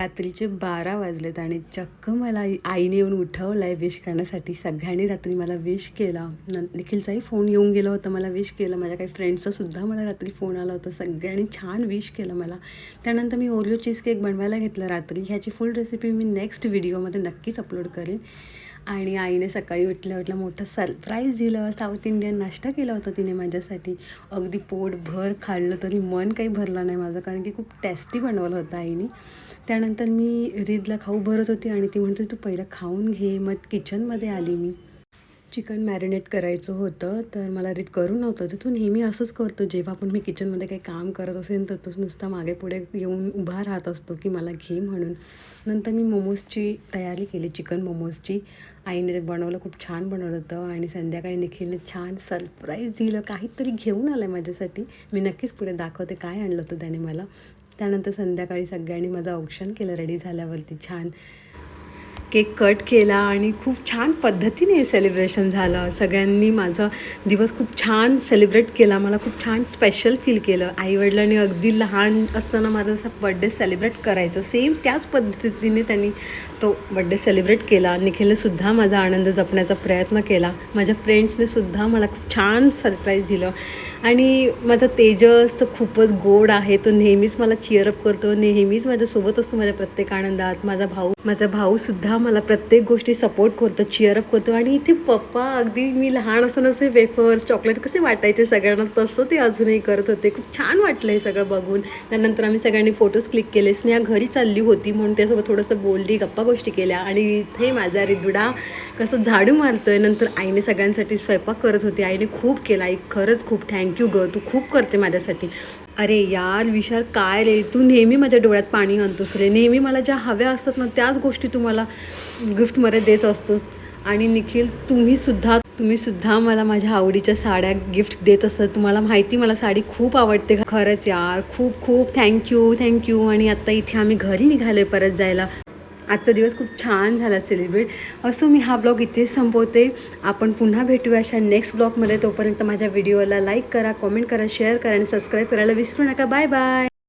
रात्रीचे 12 वाजलेत आणि चक्क मला आईने येऊन उठवलं आहे विश करण्यासाठी. सगळ्यांनी रात्री मला विश केला. निखिलचाही फोन येऊन गेला होता, मला विश केलं. माझ्या काही फ्रेंड्सचासुद्धा मला रात्री फोन आला होता. सगळ्यांनी छान विश केलं मला. त्यानंतर मी ओरिओ चीज केक बनवायला घेतलं रात्री. ह्याची फुल रेसिपी मी नेक्स्ट व्हिडिओमध्ये नक्कीच अपलोड करेन. आणि आईने सकाळी उठल्या मोठं सरप्राईज दिलं. साऊथ इंडियन नाश्ता केला होता तिने माझ्यासाठी. अगदी पोटभर खाल्लं तरी मन काही भरलं नाही माझं, कारण की खूप टेस्टी बनवलं होतं आईने. त्यानंतर मी रिदला खाऊ भरत होती आणि ती म्हणते तू पहिलं खाऊन घे. मग किचनमध्ये आली मी. चिकन मॅरिनेट करायचं होतं, तर मला रीत करून नव्हतं. तर तू नेहमी असंच करतो, जेव्हा पण मी किचनमध्ये काही काम करत असेल तर तो नुसता मागे पुढे येऊन उभा राहत असतो की मला घे म्हणून. नंतर मी मोमोजची तयारी केली, चिकन मोमोजची. आईने ते बनवलं, खूप छान बनवलं होतं. आणि संध्याकाळी निखिलने छान सरप्राईज दिलं, काहीतरी घेऊन आलं आहे माझ्यासाठी. मी नक्कीच पुढे दाखवते काय आणलं होतं त्याने मला. त्यानंतर संध्याकाळी सगळ्यांनी माझं औक्षण केलं. रेडी झाल्यावरती छान केक कट केला आणि खूप छान पद्धतीने हे सेलिब्रेशन झालं. सगळ्यांनी माझा दिवस खूप छान सेलिब्रेट केला. मला खूप छान स्पेशल फील केलं. आईवडिलांनी अगदी लहान असताना माझा असा बड्डे सेलिब्रेट करायचं, सेम त्याच पद्धतीने त्यांनी तो बड्डे सेलिब्रेट केला. निखिलनेसुद्धा माझा आनंद जपण्याचा प्रयत्न केला. माझ्या फ्रेंड्सनेसुद्धा मला खूप छान सरप्राईज दिलं. आणि माझा तेजस तर खूपच गोड आहे. तो नेहमीच मला चिअरअप करतो, नेहमीच माझ्यासोबत असतो माझ्या प्रत्येक आनंदात. माझा भाऊसुद्धा मला प्रत्येक गोष्टी सपोर्ट करतो, चिअरअप करतो. आणि इथे पप्पा अगदी मी लहान असतानाचे वेफर्स चॉकलेट कसे वाटायचे सगळ्यांना, तसं ते अजूनही करत होते. खूप छान वाटलं हे सगळं बघून. त्यानंतर आम्ही सगळ्यांनी फोटोज क्लिक केले. स्नेहा घरी चालली होती म्हणून त्यासोबत थोडंसं बोलली, गप्पा गोष्टी केल्या. आणि इथे माझा रिदुडा कसं झाडू मारतोय. नंतर आईने सगळ्यांसाठी स्वयंपाक करत होती. आईने खूप केला. आई खरंच खूप थँक्यू गं, तू खूप करते माझ्यासाठी. अरे यार विशाल, काय रे, तू नेहमी माझ्या डोळ्यात पाणी आणतोस रे. नेहमी मला ज्या हव्या असतात ना त्याच गोष्टी तू मला गिफ्टमध्ये देत असतोस. आणि निखिल, तुम्हीसुद्धा मला माझ्या आवडीच्या साड्या गिफ्ट देत असतात. तुम्हाला माहिती मला साडी खूप आवडते. खरंच यार, खूप खूप थँक्यू. आणि आत्ता इथे आम्ही घरी निघालो परत जायला. आजचा दिवस खूप छान झाला सेलिब्रेट. असो, मी हा ब्लॉग इथेच संपवते. आपण पुन्हा भेटूया अशा नेक्स्ट ब्लॉगमध्ये. तोपर्यंत माझ्या व्हिडिओला लाईक करा, कॉमेंट करा, शेअर करा आणि सबस्क्राईब करायला विसरू नका. Bye bye.